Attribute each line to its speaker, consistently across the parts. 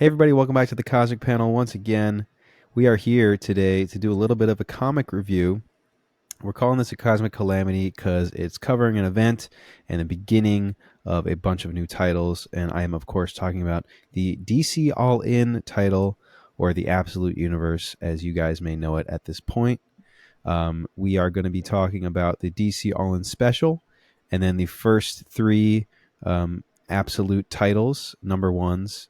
Speaker 1: Hey, everybody, welcome back to the Cosmic Panel once again. We are here today to do a little bit of a comic review. We're calling this a Cosmic Calamity because it's covering an event and the beginning of a bunch of new titles. And I am, of course, talking about the DC All In title, or the Absolute Universe, as you guys may know it at this point. We are going to be talking about the DC All In Special, and then the first three absolute titles, number ones,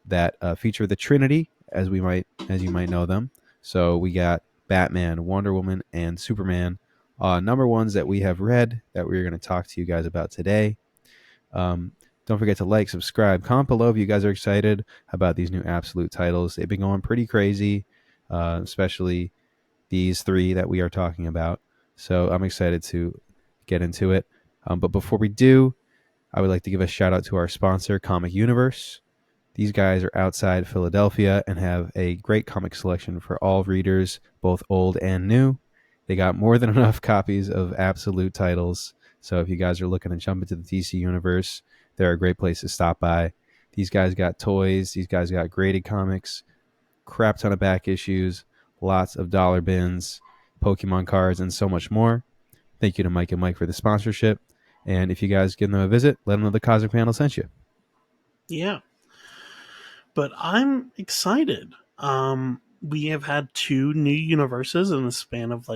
Speaker 1: that feature the Trinity, as you might know them. So we got Batman, Wonder Woman, and Superman. Number ones that we have read that we're going to talk to you guys about today. Don't forget to like, subscribe, comment below if you guys are excited about these new absolute titles. They've been going pretty crazy, especially these three that we are talking about. So I'm excited to get into it. But before we do, I would like to give a shout out to our sponsor, Comic Universe. These guys are outside Philadelphia and have a great comic selection for all readers, both old and new. They got more than enough copies of absolute titles. So if you guys are looking to jump into the DC universe, they're a great place to stop by. These guys got toys. These guys got graded comics, crap ton of back issues, lots of dollar bins, Pokemon cards, and so much more. Thank you to Mike and Mike for the sponsorship. And if you guys give them a visit, let them know the Cosmic Panel sent you.
Speaker 2: Yeah, but I'm excited. We have had two new universes in the span of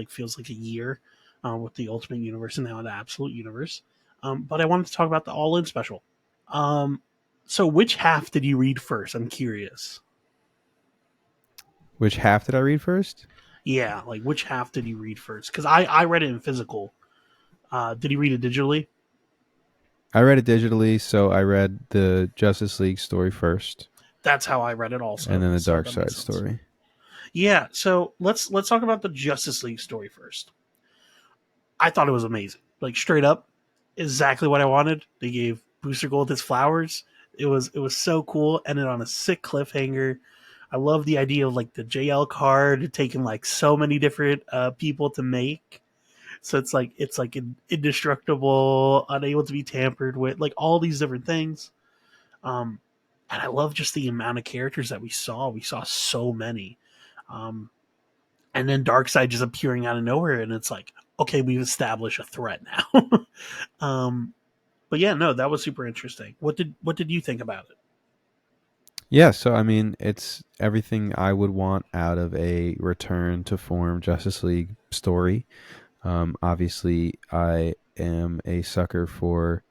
Speaker 2: feels like a year, with the Ultimate Universe and now the Absolute Universe. But I wanted to talk about the All In special. Um, so which half did you read first? I'm curious.
Speaker 1: Which half did I read first?
Speaker 2: Yeah, like which half did you read first? Because I read it in physical. Did you read it digitally?
Speaker 1: I read it digitally, so I read the Justice League story first,
Speaker 2: That's how I read it
Speaker 1: and
Speaker 2: also.
Speaker 1: then the
Speaker 2: So
Speaker 1: Dark
Speaker 2: that
Speaker 1: Side
Speaker 2: makes sense.
Speaker 1: story.
Speaker 2: Yeah, so let's talk about the Justice League story first. I thought it was amazing. Like straight up, exactly what I wanted. They gave Booster Gold his flowers. It was so cool. Ended on a sick cliffhanger. I love the idea of like the JL card taking like so many different people to make. So it's like indestructible, unable to be tampered with, like all these different things. Um, and I love just the amount of characters that we saw. We saw so many. Um, and then Darkseid just appearing out of nowhere, and it's like, okay, we've established a threat now. um, but yeah, no, that was super interesting. What did you think about it?
Speaker 1: Yeah, so I mean, it's everything I would want out of a return to form Justice League story. Obviously, I am a sucker for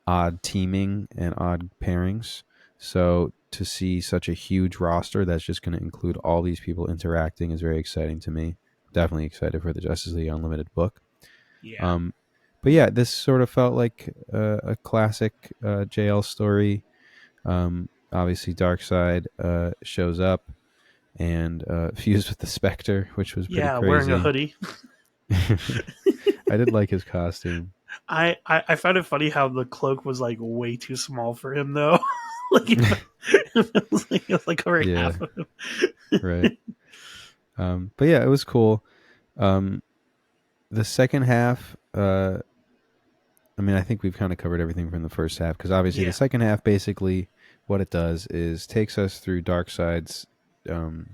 Speaker 1: odd teaming and odd pairings. So to see such a huge roster that's just going to include all these people interacting is very exciting to me. Definitely excited for the Justice League Unlimited book.
Speaker 2: Yeah,
Speaker 1: Um, but yeah, this sort of felt like a classic JL story. Obviously, Darkseid shows up and fused with the Spectre, which was pretty
Speaker 2: yeah, wearing a
Speaker 1: crazy.
Speaker 2: hoodie.
Speaker 1: I did like his costume.
Speaker 2: I found it funny how the cloak was like way too small for him though. like it was like over
Speaker 1: Yeah,
Speaker 2: half of him.
Speaker 1: right. But yeah, it was cool. Um, the second half, I mean, I think we've kind of covered everything from the first half because obviously the
Speaker 2: Yeah,
Speaker 1: second half basically what it does is takes us through Darkseid's um,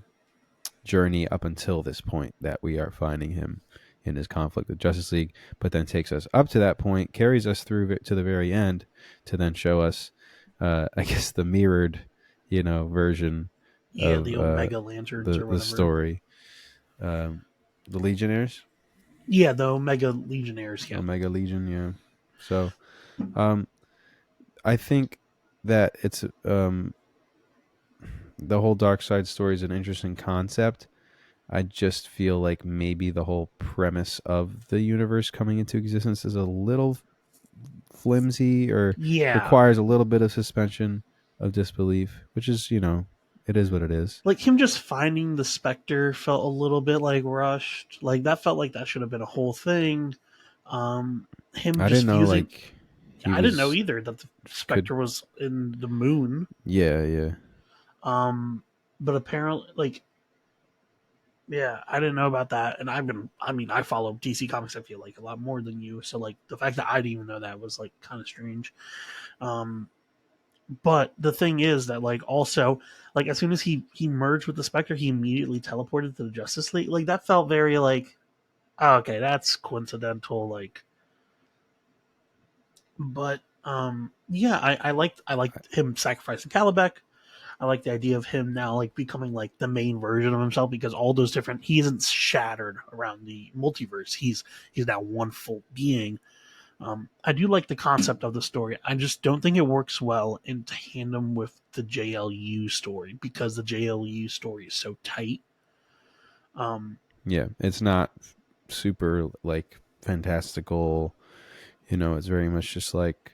Speaker 1: journey up until this point that we are finding him in his conflict with Justice League, but then takes us up to that point, carries us through to the very end to then show us, I guess, the mirrored, version
Speaker 2: yeah,
Speaker 1: of
Speaker 2: the Omega Lanterns or
Speaker 1: the
Speaker 2: whatever.
Speaker 1: story. Um, the Legionnaires,
Speaker 2: Yeah, the Omega Legionnaires. Yeah,
Speaker 1: Omega Legion, yeah. So, um, I think that it's the whole Dark Side story is an interesting concept. I just feel like maybe the whole premise of the universe coming into existence is a little flimsy or
Speaker 2: yeah.
Speaker 1: requires a little bit of suspension of disbelief, which is, it is what it is.
Speaker 2: Like him just finding the Spectre felt a little bit like rushed. Like that felt like that should have been a whole thing. Him
Speaker 1: I
Speaker 2: just
Speaker 1: didn't know
Speaker 2: fusing.
Speaker 1: like he
Speaker 2: I didn't know
Speaker 1: was
Speaker 2: either that the
Speaker 1: could
Speaker 2: Spectre was in the moon.
Speaker 1: yeah, yeah.
Speaker 2: Um, but apparently, like, yeah, I didn't know about that. And I mean, I follow DC Comics. I feel like a lot more than you. So like the fact that I didn't even know that was like kind of strange. Um, But the thing is that like also like as soon as he merged with the Spectre, he immediately teleported to the Justice League. Like that felt very like, oh, okay, that's coincidental. Like, but yeah, I liked him sacrificing Calabec. I like the idea of him now like becoming like the main version of himself because all those different he isn't shattered around the multiverse. He's now one full being. I do like the concept of the story. I just don't think it works well in tandem with the JLU story because the JLU story is so tight. Um,
Speaker 1: Yeah, it's not super like fantastical. It's very much just like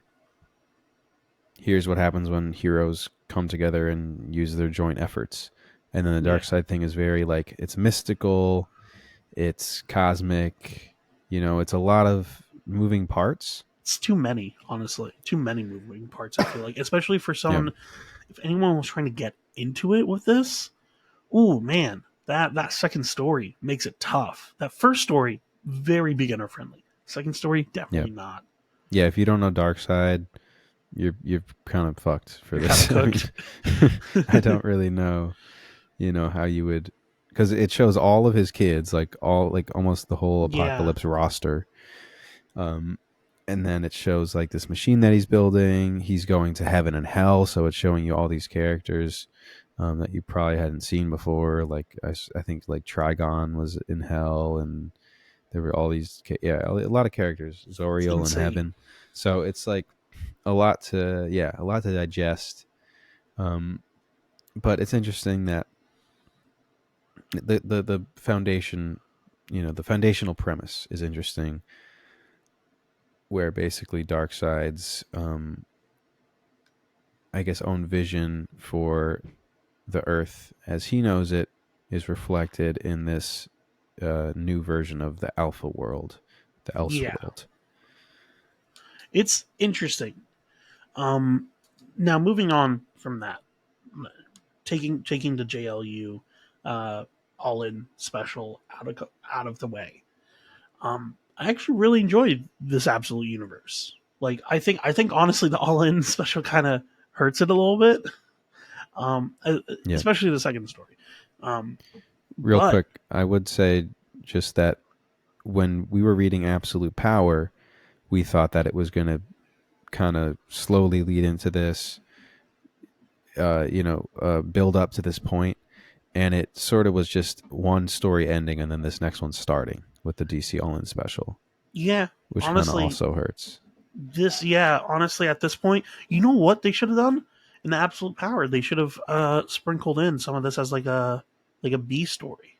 Speaker 1: here's what happens when heroes come together and use their joint efforts. And then the dark
Speaker 2: yeah,
Speaker 1: side thing is very like it's mystical, it's cosmic, it's a lot of moving parts.
Speaker 2: it's too many, honestly. Too many moving parts. I feel like, especially for
Speaker 1: Yeah.
Speaker 2: someone. If anyone was trying to get into it with this, oh man, that second story makes it tough. That first story, very beginner friendly. Second story,
Speaker 1: Yeah.
Speaker 2: definitely not.
Speaker 1: Yeah, if you don't know dark side, you're kind of fucked for
Speaker 2: You're kind of
Speaker 1: this. I mean,
Speaker 2: cooked.
Speaker 1: I don't really know, how you would because it shows all of his kids, like all like almost the whole
Speaker 2: Yeah,
Speaker 1: apocalypse roster. Um, and then it shows like this machine that he's building. He's going to heaven and hell, so it's showing you all these characters that you probably hadn't seen before. Like I think like Trigon was in hell, and there were all these a lot of characters.
Speaker 2: it's
Speaker 1: Zoriel in
Speaker 2: insane.
Speaker 1: heaven, so it's like a lot to digest. Um, but it's interesting that the foundation, the foundational premise is interesting, where basically Darkseid's I guess own vision for the Earth as he knows it is reflected in this new version of the Alpha world, the
Speaker 2: Yeah,
Speaker 1: Elseworld.
Speaker 2: it's interesting. Um, Now moving on from that, taking the JLU all in special out of the way. I actually really enjoyed this absolute universe. Like I think honestly the all in special kind of hurts it a little bit.
Speaker 1: Yeah.
Speaker 2: Especially the second story. Um,
Speaker 1: Real
Speaker 2: but
Speaker 1: quick, I would say just that when we were reading Absolute Power, we thought that it was going to kind of slowly lead into this, build up to this point, and it sort of was just one story ending and then this next one starting with the DC All In special,
Speaker 2: yeah,
Speaker 1: which kind of
Speaker 2: honestly,
Speaker 1: also hurts.
Speaker 2: honestly, at this point, you know what they should have done in the absolute power? They should have sprinkled in some of this as like a B story.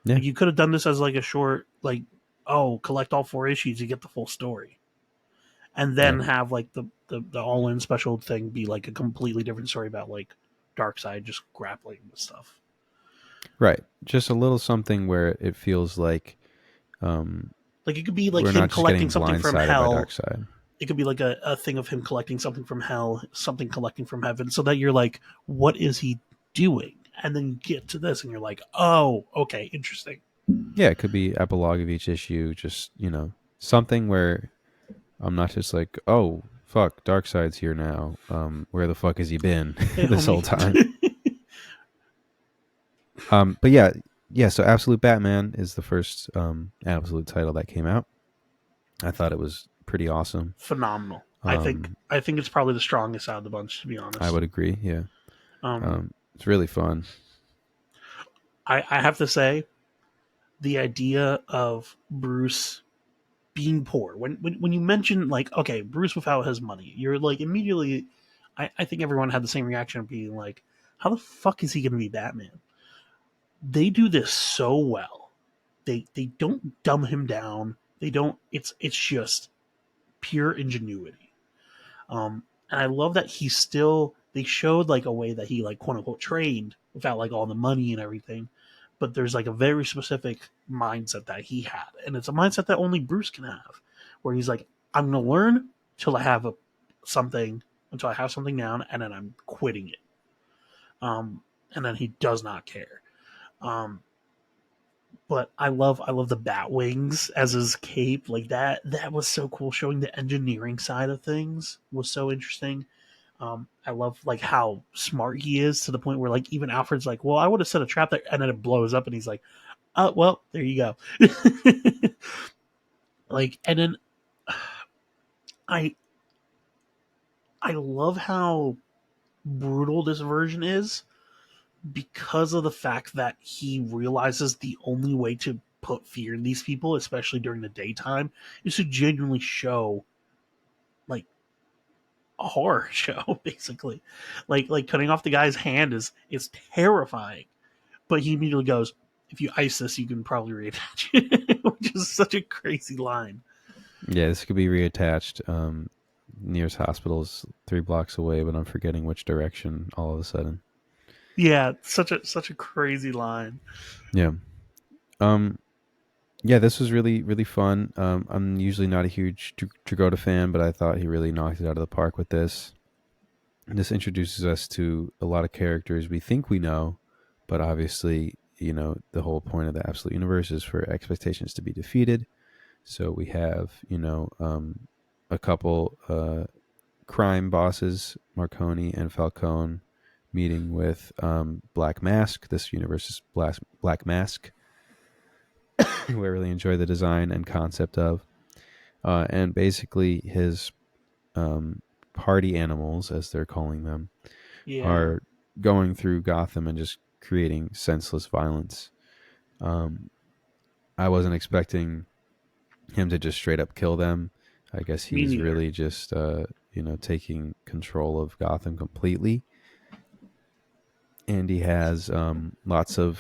Speaker 1: Yeah,
Speaker 2: Like you could have done this as like a short, like, oh, collect all four issues, you get the full story, and
Speaker 1: yeah,
Speaker 2: then have like the all in special thing be like a completely different story about like Darkseid just grappling with stuff.
Speaker 1: right. Just a little something where it feels like um,
Speaker 2: Like it could be like
Speaker 1: we're
Speaker 2: him
Speaker 1: not just
Speaker 2: collecting
Speaker 1: getting
Speaker 2: something from
Speaker 1: blindsided by
Speaker 2: hell.
Speaker 1: Darkseid.
Speaker 2: It could be like a thing of him collecting something from hell, something collecting from heaven, so that you're like, what is he doing? And then you get to this and you're like, oh, okay, interesting.
Speaker 1: Yeah, it could be epilogue of each issue, just something where I'm not just like, oh fuck, Darkseid's here now. Where the fuck has he been
Speaker 2: Hey,
Speaker 1: this whole
Speaker 2: homie.
Speaker 1: time? But yeah. So Absolute Batman is the first Absolute title that came out. I thought it was pretty awesome.
Speaker 2: Phenomenal. I think
Speaker 1: Um,
Speaker 2: I think it's probably the strongest out of the bunch, to be
Speaker 1: I
Speaker 2: honest.
Speaker 1: would agree. Yeah.
Speaker 2: Um,
Speaker 1: It's really fun.
Speaker 2: I have to say, the idea of Bruce being poor, when you mention like, okay, Bruce without his money, you're like immediately. I think everyone had the same reaction of being like, how the fuck is he going to be Batman? They do this so well. They don't dumb him down. They don't. It's just pure ingenuity. And I love that he still they showed like a way that he like quote unquote trained without like all the money and everything. But there's like a very specific mindset that he had, and it's a mindset that only Bruce can have, where he's like, I'm gonna learn till I have something until I have something down, and then I'm quitting it. And then he does not care. Um, but I love the bat wings as his cape, like that. That was so cool. Showing the engineering side of things was so interesting. I love like how smart he is to the point where like even Alfred's like, well, I would have set a trap there, and then it blows up, and he's like, oh well, there you go. Like, and then I I love how brutal this version is because of the fact that he realizes the only way to put fear in these people, especially during the daytime, is to genuinely show like a horror show, basically. Like cutting off the guy's hand is terrifying. But he immediately goes, if you ice this, you can probably reattach it, which is such a crazy line.
Speaker 1: Yeah, this could be reattached. Nearest hospital's 3 blocks away, but I'm forgetting which direction all of a sudden.
Speaker 2: Yeah, such a crazy line.
Speaker 1: Yeah. Um. Yeah, this was really really fun. I'm usually not a huge Dragotta fan, but I thought he really knocked it out of the park with this. This introduces us to a lot of characters we think we know, but obviously, the whole point of the absolute universe is for expectations to be defeated. So we have, a couple crime bosses, Marconi and Falcone, meeting with Black Mask. This universe's Black Mask, who I really enjoy the design and concept of. And basically, his party animals, as they're calling them,
Speaker 2: Yeah,
Speaker 1: are going through Gotham and just creating senseless violence. Um, I wasn't expecting him to just straight up kill them. I guess
Speaker 2: me
Speaker 1: he's
Speaker 2: neither.
Speaker 1: really just, taking control of Gotham completely. And he has lots of,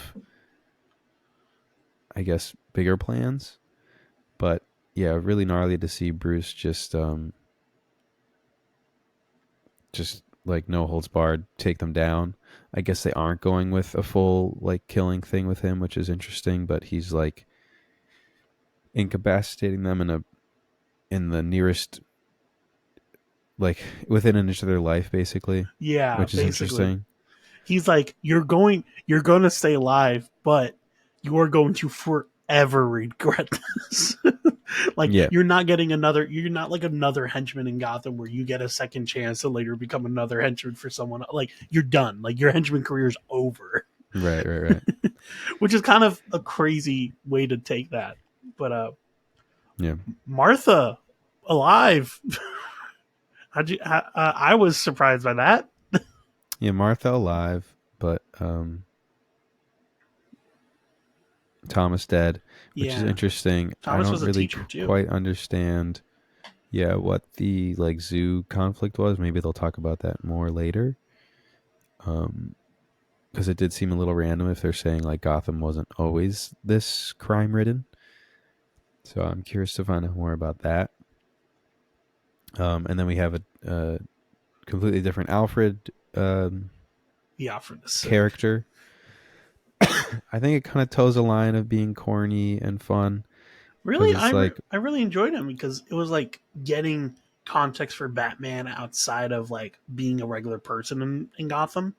Speaker 1: I guess, bigger plans. But yeah, really gnarly to see Bruce just like no holds barred take them down. I guess they aren't going with a full like killing thing with him, which is interesting. But he's like incapacitating them in the nearest, like within an inch of their life, basically,
Speaker 2: Yeah,
Speaker 1: which is
Speaker 2: basically.
Speaker 1: interesting.
Speaker 2: He's like, you're going to stay alive, but you are going to forever regret this. Like
Speaker 1: Yeah,
Speaker 2: you're not like another henchman in Gotham where you get a second chance to later become another henchman for someone. Like you're done. Like your henchman career is over,
Speaker 1: right, right, right.
Speaker 2: which is kind of a crazy way to take that. But
Speaker 1: Yeah,
Speaker 2: Martha alive. I was surprised by that.
Speaker 1: yeah. Martha alive, but Thomas dead, which is
Speaker 2: Yeah,
Speaker 1: interesting. I
Speaker 2: Thomas
Speaker 1: don't
Speaker 2: was a
Speaker 1: really
Speaker 2: teacher too.
Speaker 1: quite understand. Yeah, what the like zoo conflict was. Maybe they'll talk about that more later. Um, because it did seem a little random if they're saying like Gotham wasn't always this crime ridden. So I'm curious to find out more about that. And then we have a completely different Alfred
Speaker 2: Yeah, for the sick.
Speaker 1: character. I think it kind of toes a line of being corny and fun because
Speaker 2: Really,
Speaker 1: it's like,
Speaker 2: I really enjoyed him because it was like getting context for Batman outside of like being a regular person in Gotham.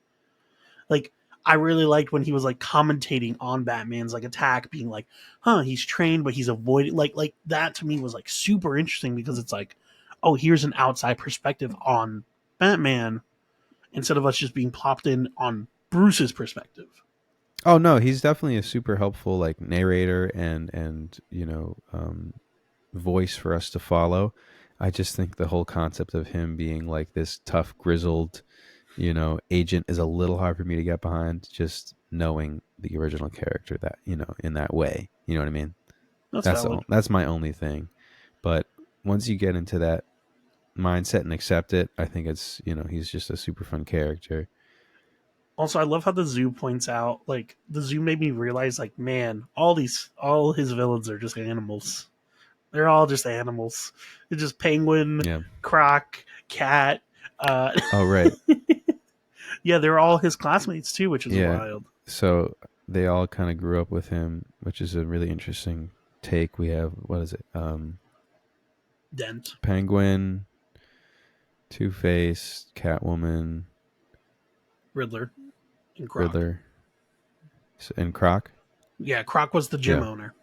Speaker 2: Like I really liked when he was like commentating on Batman's like attack, being like, "Huh, he's trained, but he's avoiding." Like that to me was like super interesting because it's like, oh, here's an outside perspective on Batman instead of us just being plopped in on Bruce's perspective.
Speaker 1: oh no, he's definitely a super helpful like narrator and voice for us to follow. I just think the whole concept of him being like this tough, grizzled, agent is a little hard for me to get behind. Just knowing the original character that in that way, you know what I mean.
Speaker 2: That's valid.
Speaker 1: That's my only thing. But once you get into that mindset and accept it, I think it's he's just a super fun character.
Speaker 2: Also, I love how the zoo points out, like, the zoo made me realize, like, man, all his villains are just animals. They're all just animals. It's just Penguin,
Speaker 1: Yeah.
Speaker 2: Croc, Cat. Uh,
Speaker 1: Oh right.
Speaker 2: yeah, they're all his classmates too, which is
Speaker 1: Yeah.
Speaker 2: wild.
Speaker 1: So they all kind of grew up with him, which is a really interesting take. We have what is it?
Speaker 2: Dent,
Speaker 1: Penguin, Two Face, Catwoman,
Speaker 2: Riddler, and Croc.
Speaker 1: Riddler, and Croc.
Speaker 2: Yeah, Croc was the gym
Speaker 1: Yeah.
Speaker 2: owner.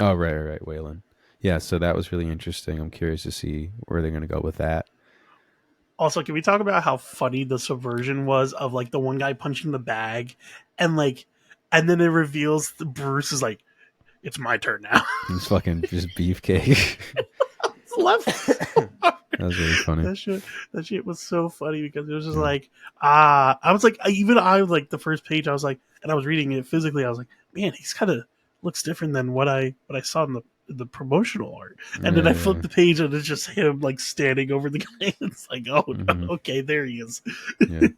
Speaker 1: Oh right, Waylon. Yeah. So that was really interesting. I'm curious to see where they're going to go with that.
Speaker 2: Also, can we talk about how funny the subversion was of like the one guy punching the bag, and like, and then it reveals the Bruce is like, "It's my turn now."
Speaker 1: It's fucking just beefcake.
Speaker 2: It's left.
Speaker 1: That was really funny.
Speaker 2: that shit, that shit was so funny because it was just
Speaker 1: Yeah.
Speaker 2: like, ah, I was like, even I was like the first page, I was like, and I was reading it physically, I was like, man, he's kind of looks different than what I saw in the promotional art. And then I
Speaker 1: Yeah.
Speaker 2: flipped the page and it's just him like standing over the guy. It's like, oh,
Speaker 1: Hmm.
Speaker 2: okay, there he is.
Speaker 1: Yeah.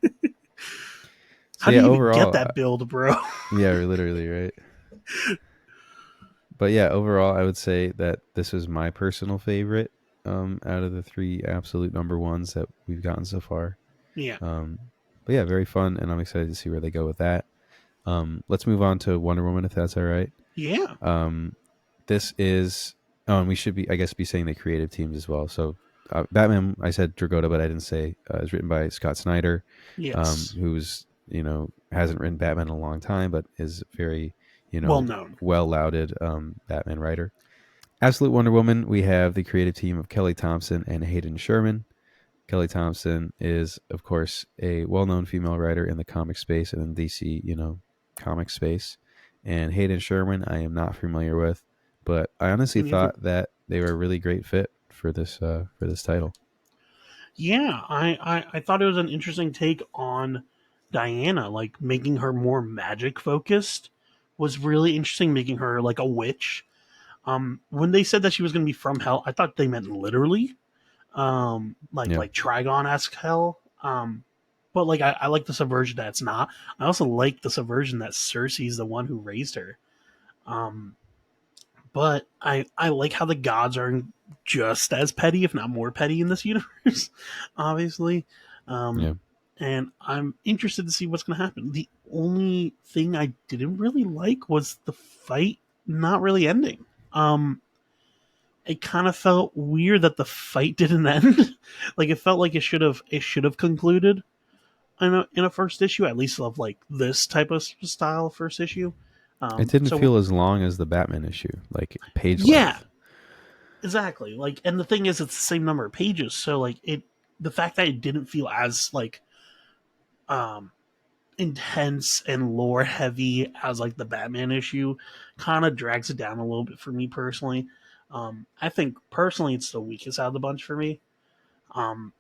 Speaker 1: So
Speaker 2: How do
Speaker 1: yeah,
Speaker 2: you even get
Speaker 1: overall,
Speaker 2: that build, bro?
Speaker 1: yeah, literally, right? But yeah, overall, I would say that this was my personal favorite out of the three absolute number ones that we've gotten so far.
Speaker 2: Yeah,
Speaker 1: Um, but yeah, very fun, and I'm excited to see where they go with that. Let's move on to Wonder Woman, if that's all right.
Speaker 2: yeah,
Speaker 1: Um, this is, oh, and we should be, I guess, be saying the creative teams as well. So, Batman, I said Dragotta, but I didn't say, is written by Scott Snyder,
Speaker 2: yes,
Speaker 1: who's, hasn't written Batman in a long time, but is very,
Speaker 2: well known.
Speaker 1: well lauded Batman writer. Absolute Wonder Woman, we have the creative team of Kelly Thompson and Hayden Sherman. Kelly Thompson is, of course, a well-known female writer in the comic space and in DC, comic space. And Hayden Sherman, I am not familiar with, but I honestly
Speaker 2: Me either.
Speaker 1: thought that they were a really great fit for this title.
Speaker 2: Yeah, I thought it was an interesting take on Diana, like making her more magic focused was really interesting, making her like a witch. When they said that she was going to be from hell, I thought they meant literally,
Speaker 1: Yeah,
Speaker 2: like Trigon esque hell. But like I like the subversion that it's not. I also like the subversion that Cersei's the one who raised her. Um, but I like how the gods are just as petty, if not more petty, in this universe. Obviously,
Speaker 1: yeah.
Speaker 2: um, and I'm interested to see what's going to happen. The only thing I didn't really like was the fight not really ending. It kind of felt weird that the fight didn't end. Like it felt like it should have concluded in a first issue, at least of like this type of style first issue.
Speaker 1: It didn't
Speaker 2: So
Speaker 1: feel as long as the Batman issue, like page
Speaker 2: yeah,
Speaker 1: length.
Speaker 2: exactly. Like, and the thing is, it's the same number of pages. So like the fact that it didn't feel as like um intense and lore heavy as like the Batman issue kind of drags it down a little bit for me personally. I think personally it's the weakest out of the bunch for me. Um,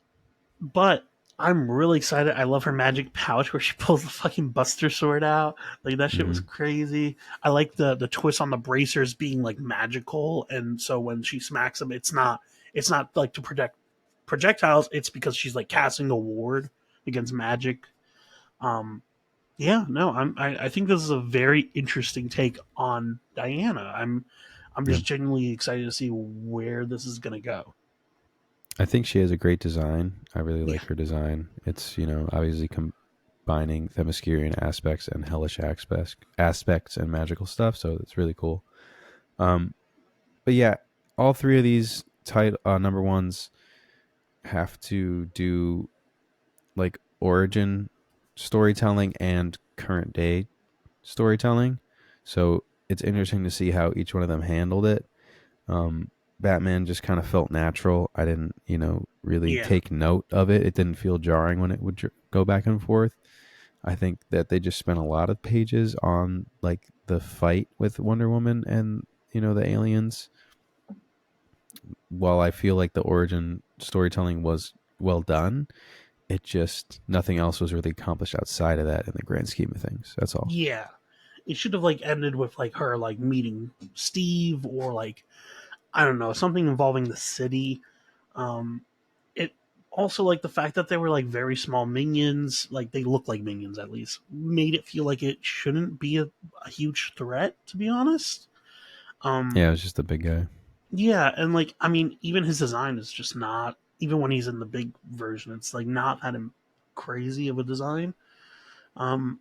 Speaker 2: but I'm really excited. I love her magic pouch where she pulls the fucking Buster Sword out. Like that shit was
Speaker 1: Hmm.
Speaker 2: crazy. I like the twist on the bracers being like magical, and so when she smacks them, it's not like to protect projectiles. It's because she's like casting a ward against magic. Um, yeah, no, I think this is a very interesting take on Diana. I'm
Speaker 1: Yeah,
Speaker 2: just genuinely excited to see where this is gonna go.
Speaker 1: I think she has a great design. I really
Speaker 2: Yeah,
Speaker 1: like her design. It's obviously combining Themyscirian aspects and hellish aspects and magical stuff. So it's really cool. Um, but yeah, all three of these number ones have to do like origin storytelling and current day storytelling. So it's interesting to see how each one of them handled it. Um, Batman just kind of felt natural. I didn't, really
Speaker 2: yeah,
Speaker 1: take note of it. It didn't feel jarring when it would go back and forth. I think that they just spent a lot of pages on like the fight with Wonder Woman and the aliens. While I feel like the origin storytelling was well done, it just nothing else was really accomplished outside of that in the grand scheme of things. That's all.
Speaker 2: yeah. It should have like ended with like her like meeting Steve or like I don't know something involving the city. It also like the fact that they were like very small minions, like they look like minions at least, made it feel like it shouldn't be a huge threat. To be honest, um,
Speaker 1: Yeah, it was just a big guy.
Speaker 2: yeah, and like I mean, even his design is just not. Even when he's in the big version, it's like not that crazy of a design. Um,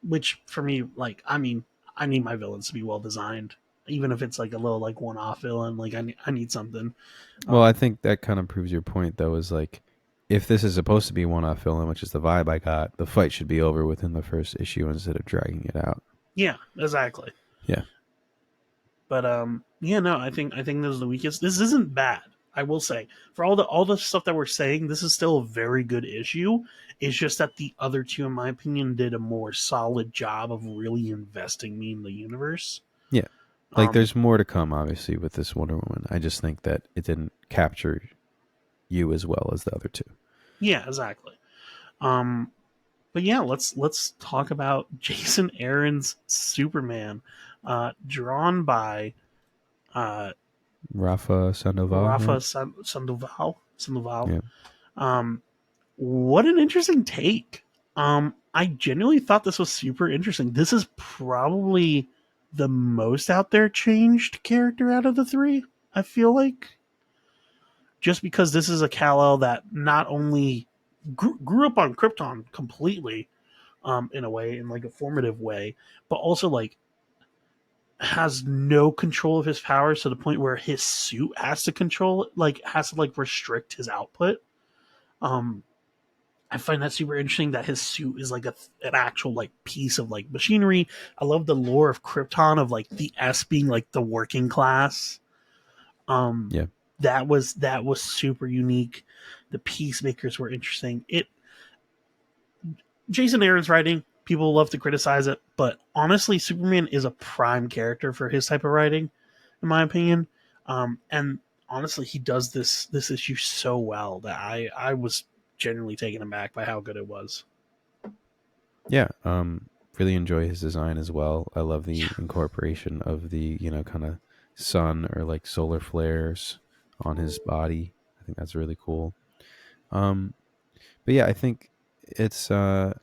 Speaker 2: which for me, like, I mean, I need my villains to be well designed, even if it's like a little like one off villain. Like, I need something.
Speaker 1: Well, I
Speaker 2: Um,
Speaker 1: think that kind of proves your point, though, is like if this is supposed to be one-off villain, which is the vibe I got, the fight should be over within the first issue instead of dragging it out.
Speaker 2: yeah, exactly.
Speaker 1: Yeah,
Speaker 2: But yeah, no, I think this is the weakest. This isn't bad. I will say, for all the stuff that we're saying, this is still a very good issue. It's just that the other two, in my opinion, did a more solid job of really investing me in the universe.
Speaker 1: Yeah. Like
Speaker 2: Um,
Speaker 1: there's more to come obviously with this Wonder Woman. I just think that it didn't capture you as well as the other two.
Speaker 2: yeah, exactly. Um, but yeah, let's talk about Jason Aaron's Superman, drawn by uh,
Speaker 1: Rafa Sandoval,
Speaker 2: Rafa
Speaker 1: right?
Speaker 2: Sandoval. Sandoval.
Speaker 1: Yeah.
Speaker 2: Um, what an interesting take. I genuinely thought this was super interesting. This is probably the most out there changed character out of the three. I feel like just because this is a Kal-El that not only grew up on Krypton completely, in a way, in like a formative way, but also like has no control of his powers to the point where his suit has to control, like has to like restrict his output. Um, I find that super interesting that his suit is like an actual like piece of like machinery. I love the lore of Krypton of like the S being like the working class. Um,
Speaker 1: Yeah.
Speaker 2: that was super unique. The peacemakers were interesting. It Jason Aaron's writing, people love to criticize it, but honestly, Superman is a prime character for his type of writing, in my opinion. And honestly, he does this issue so well that I was genuinely taken aback by how good it was.
Speaker 1: Yeah. Really enjoy his design as well. I love
Speaker 2: Yeah,
Speaker 1: the incorporation of the, kind of sun or like solar flares on his body. I think that's really cool. Um, but yeah, I think it's a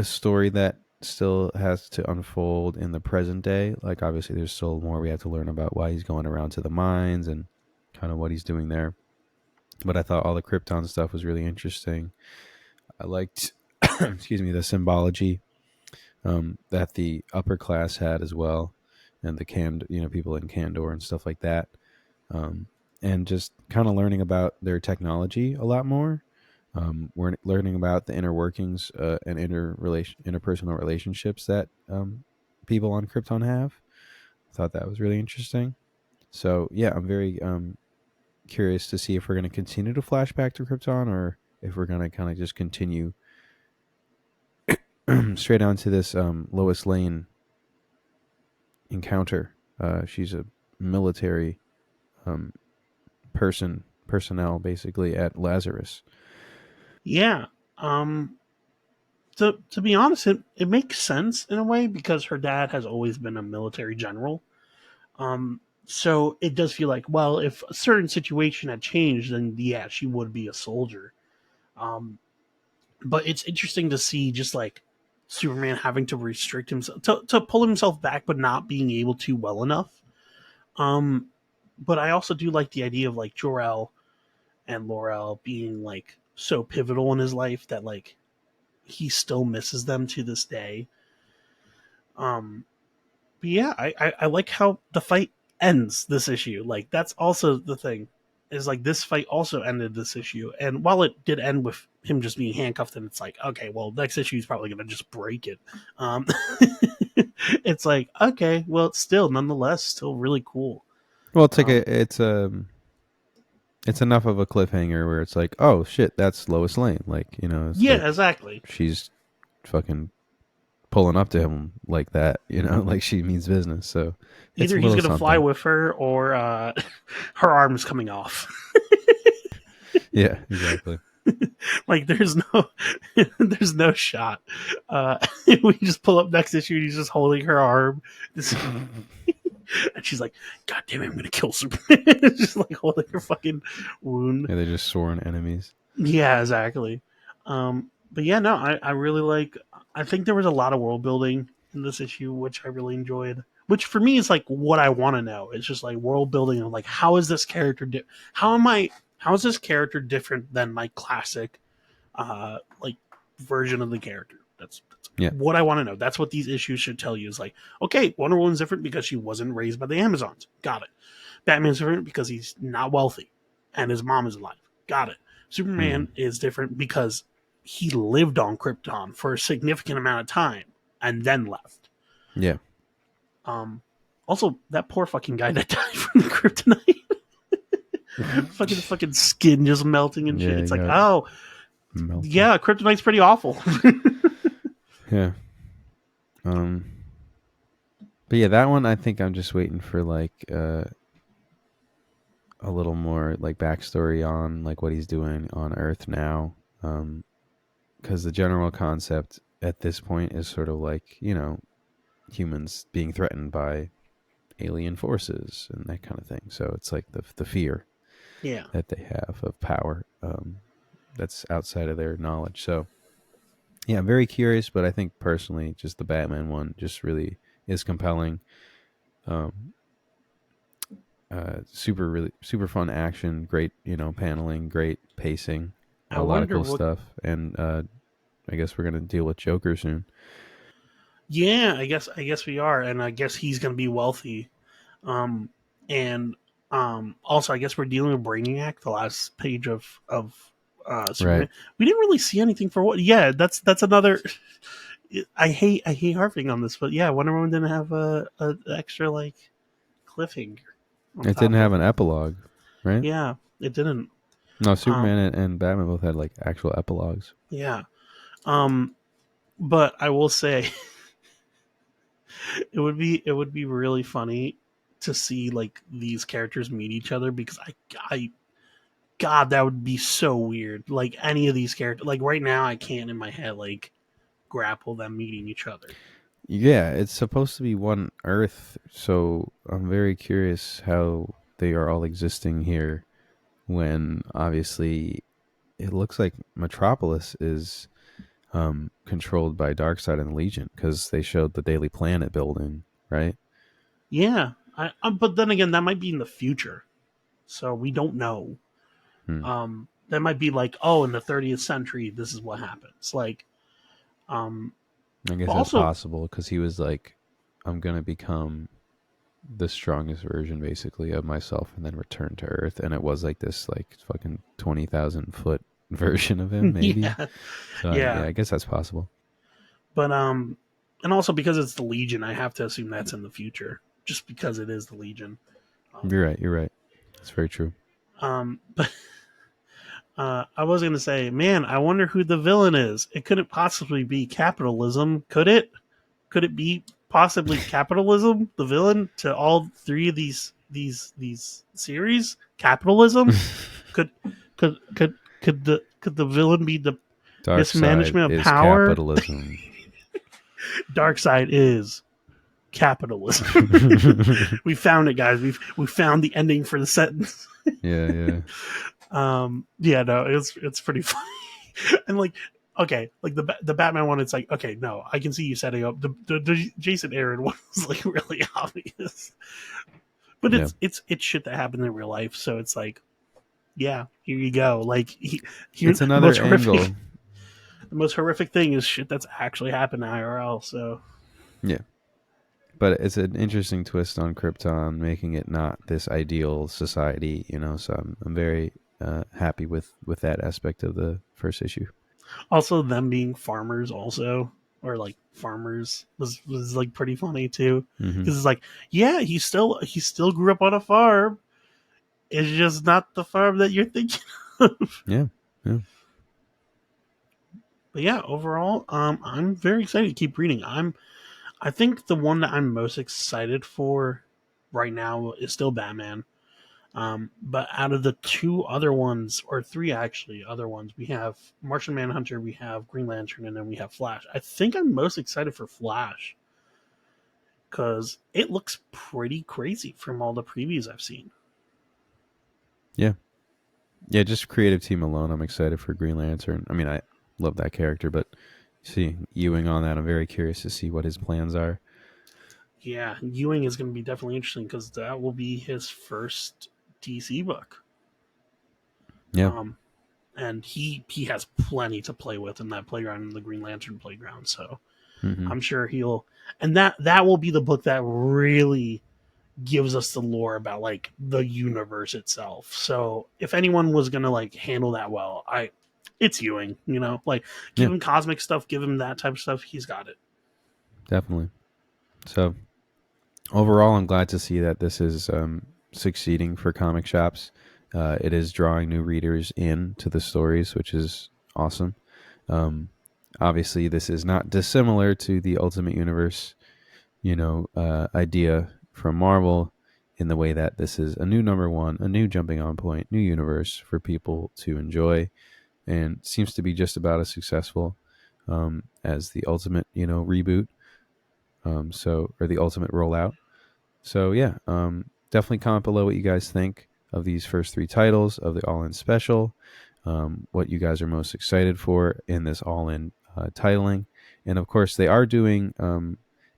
Speaker 1: story that still has to unfold in the present day. Like obviously there's still more we have to learn about why he's going around to the mines and kind of what he's doing there. But I thought all the Krypton stuff was really interesting. I liked excuse me, the symbology that the upper class had as well, and the people in Candor and stuff like that, um, and just kind of learning about their technology a lot more. We're learning about the inner workings and interpersonal relationships that people on Krypton have. I thought that was really interesting. So yeah, I'm very curious to see if we're going to continue to flash back to Krypton or if we're going to kind of just continue straight on to this Lois Lane encounter. She's a military um, personnel basically at Lazarus.
Speaker 2: yeah. Um, to be honest, it makes sense in a way because her dad has always been a military general. So it does feel like, well, if a certain situation had changed, then yeah, she would be a soldier. Um, but it's interesting to see just like Superman having to restrict himself to pull himself back, but not being able to well enough. Um, but I also do like the idea of like Jor-El and Laurel being like so pivotal in his life that like he still misses them to this day. Um, but yeah, I like how the fight ends this issue. Like that's also the thing. Is like this fight also ended this issue. And while it did end with him just being handcuffed and it's like, okay, well next issue is probably gonna just break it. Um it's like, okay, well it's still nonetheless still really cool.
Speaker 1: Well, it's like
Speaker 2: Um
Speaker 1: it's enough of a cliffhanger where it's like, oh shit, that's Lois Lane. Like it's
Speaker 2: yeah,
Speaker 1: like
Speaker 2: exactly.
Speaker 1: she's fucking pulling up to him like that. Like she means business. So it's
Speaker 2: Either
Speaker 1: a
Speaker 2: he's
Speaker 1: little
Speaker 2: gonna fly
Speaker 1: something.
Speaker 2: with her or her arm's coming off.
Speaker 1: Yeah, exactly.
Speaker 2: Like there's no there's no shot. Uh we just pull up next issue and he's just holding her arm. This, and she's like, God damn it, I'm gonna kill Superman. Just like holding her fucking wound.
Speaker 1: Yeah, they're just sworn enemies.
Speaker 2: Yeah, exactly. But yeah, no, I really like I think there was a lot of world building in this issue, which I really enjoyed. Which for me is like what I want to know. It's just like world building of like how is this character how is this character different than my classic like version of the character. That's
Speaker 1: Yeah.
Speaker 2: what I want to know. That's what these issues should tell you. Is like, okay, Wonder Woman's different because she wasn't raised by the Amazons. Got it. Batman's different because he's not wealthy and his mom is alive. Got it.
Speaker 1: Hmm.
Speaker 2: Superman is different because he lived on Krypton for a significant amount of time and then left.
Speaker 1: Yeah.
Speaker 2: Um, Also, that poor fucking guy that died from the kryptonite. fucking skin just melting and shit.
Speaker 1: Yeah,
Speaker 2: It's
Speaker 1: you
Speaker 2: like,
Speaker 1: got
Speaker 2: oh
Speaker 1: melting.
Speaker 2: yeah, kryptonite's pretty awful.
Speaker 1: Yeah. Um. But yeah, that one I think I'm just waiting for like a little more like backstory on like what he's doing on Earth now. Because the general concept at this point is sort of like humans being threatened by alien forces and that kind of thing. So it's like the fear
Speaker 2: Yeah,
Speaker 1: that they have of power that's outside of their knowledge. So yeah, I'm very curious, but I think personally, just the Batman one just really is compelling. Um, really super fun action, great paneling, great pacing,
Speaker 2: I
Speaker 1: a lot of
Speaker 2: wonder
Speaker 1: cool
Speaker 2: what.
Speaker 1: stuff, and I guess we're gonna deal with Joker soon.
Speaker 2: Yeah, I guess we are, and I guess he's gonna be wealthy. Um, and also I guess we're dealing with Brainiac. The last page of
Speaker 1: Right.
Speaker 2: Superman. We didn't really see anything for what. Yeah, that's another. I hate harping on this, but yeah, Wonder Woman didn't have a extra like cliffhanger on
Speaker 1: It didn't
Speaker 2: top
Speaker 1: have
Speaker 2: of
Speaker 1: an
Speaker 2: it.
Speaker 1: epilogue, right?
Speaker 2: Yeah, it didn't.
Speaker 1: No,
Speaker 2: Um,
Speaker 1: Superman and Batman both had like actual epilogues.
Speaker 2: yeah. Um, but I will say it would be really funny to see like these characters meet each other because I God, that would be so weird. Like any of these characters, like right now, I can't in my head like grapple them meeting each other.
Speaker 1: Yeah, it's supposed to be one Earth, so I'm very curious how they are all existing here when obviously it looks like Metropolis is controlled by Darkseid and the Legion because they showed the Daily Planet building, right?
Speaker 2: Yeah, but then again, that might be in the future, so we don't know.
Speaker 1: Hmm.
Speaker 2: That might be like, oh, in the 30th century, this is what happens. Like, um,
Speaker 1: I
Speaker 2: but
Speaker 1: guess that's
Speaker 2: also,
Speaker 1: possible because he was like, I'm going to become the strongest version basically of myself and then return to Earth. And it was like this, like, fucking 20,000 foot version of him, maybe.
Speaker 2: yeah,
Speaker 1: So, yeah,
Speaker 2: yeah,
Speaker 1: I guess that's possible.
Speaker 2: but and also because it's the Legion, I have to assume that's in the future, just because it is the Legion. Um,
Speaker 1: You're right. You're right. It's very true.
Speaker 2: but I was gonna say, man, I wonder who the villain is. It couldn't possibly be capitalism, could it? Could it be possibly capitalism, the villain to all three of these series? Capitalism? Could could the villain be the
Speaker 1: Dark side
Speaker 2: mismanagement of
Speaker 1: is
Speaker 2: power?
Speaker 1: capitalism.
Speaker 2: Dark side is capitalism. We found it, guys. We found the ending for the sentence.
Speaker 1: Yeah, yeah.
Speaker 2: Yeah, no, it's pretty funny. And like, okay, like the Batman one, it's like, okay, no, I can see you setting up the Jason Aaron one was like really obvious, but
Speaker 1: Yeah.
Speaker 2: it's shit that happened in real life, so it's like, yeah, here you go. Like here
Speaker 1: It's
Speaker 2: the
Speaker 1: another
Speaker 2: most horrific
Speaker 1: angle.
Speaker 2: the most horrific thing is shit that's actually happened IRL. So
Speaker 1: Yeah. But it's an interesting twist on Krypton, making it not this ideal society. So I'm very happy with that aspect of the first issue.
Speaker 2: also them being farmers also or like farmers was like pretty funny too
Speaker 1: Hmm.
Speaker 2: because it's like yeah he still grew up on a farm. It's just not the farm that you're thinking of.
Speaker 1: Yeah, yeah,
Speaker 2: But yeah, overall, I'm very excited to keep reading. I think the one that I'm most excited for right now is still Batman. But out of the two other ones, or three actually, other ones, we have Martian Manhunter, we have Green Lantern, and then we have Flash. I think I'm most excited for Flash because it looks pretty crazy from all the previews I've seen.
Speaker 1: yeah, yeah. Just creative team alone, I'm excited for Green Lantern. I mean, I love that character, but see Ewing on that, I'm very curious to see what his plans are.
Speaker 2: Yeah, Ewing is going to be definitely interesting because that will be his first DC book.
Speaker 1: Yeah.
Speaker 2: Um, and he has plenty to play with in that playground, in the Green Lantern playground. So
Speaker 1: Hmm.
Speaker 2: I'm sure he'll, and that will be the book that really gives us the lore about like the universe itself. So if anyone was gonna like handle that well, it's Ewing. Like give
Speaker 1: Yeah,
Speaker 2: him cosmic stuff, give him that type of stuff. He's got it.
Speaker 1: definitely. So overall, I'm glad to see that this is succeeding for comic shops. It is drawing new readers in to the stories, which is awesome. Um, Obviously, this is not dissimilar to the Ultimate Universe, idea from Marvel, in the way that this is a new number one, a new jumping on point, new universe for people to enjoy, and seems to be just about as successful as the Ultimate, reboot. Or the Ultimate rollout. So yeah, definitely comment below what you guys think of these first three titles of the All In special. What you guys are most excited for in this All In titling, and of course they are doing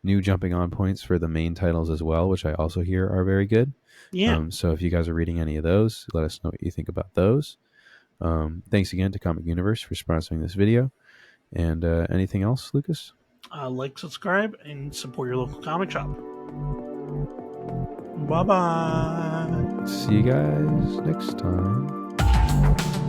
Speaker 1: new jumping on points for the main titles as well, which I also hear are very good.
Speaker 2: Yeah.
Speaker 1: So if you guys are reading any of those, let us know what you think about those. Thanks again to Comic Universe for sponsoring this video. And anything else, Lucas?
Speaker 2: Like, subscribe, and support your local comic shop. Bye bye.
Speaker 1: See you guys next time.